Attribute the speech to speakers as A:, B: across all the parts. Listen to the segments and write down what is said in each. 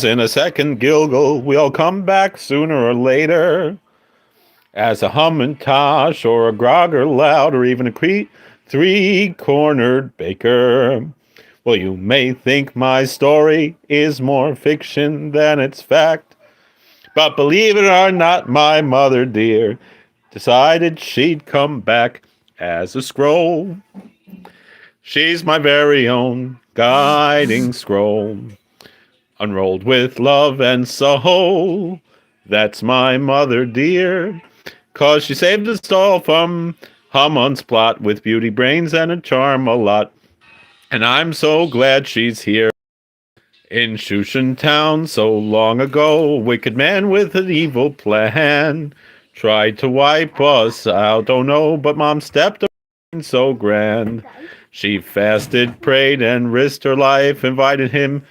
A: In a second, Gilgal, we'll come back sooner or later. As a hummintosh or a grogger loud or even a three-cornered baker. Well, you may think my story is more fiction than it's fact, but believe it or not, my mother dear decided she'd come back as a scroll. She's my very own guiding scroll, unrolled with love and soul. That's my mother dear, 'cause she saved us all from Haman's plot with beauty, brains, and a charm a lot. And I'm so glad she's here. In Shushan town so long ago, a wicked man with an evil plan tried to wipe us out, oh no, but Mom stepped in so grand. She fasted, prayed, and risked her life, invited him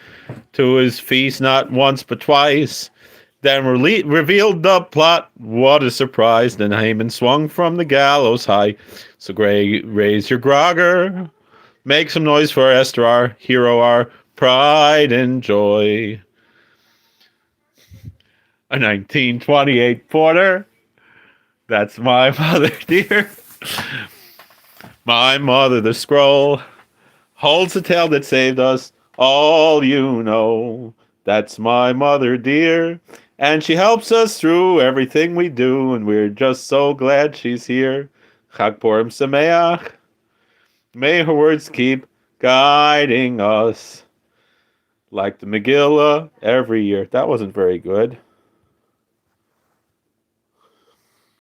A: to his feast not once but twice. Then revealed the plot. What a surprise. Then Haman swung from the gallows high. So Gray, raise your grogger. Make some noise for Esther, our hero, our pride and joy. A 1928 Porter. That's my mother, dear. My mother, the scroll, holds the tale that saved us all, you know. That's my mother, dear. And she helps us through everything we do, and we're just so glad she's here. Chag Purim Sameach. May her words keep guiding us like the Megillah every year. That wasn't very good.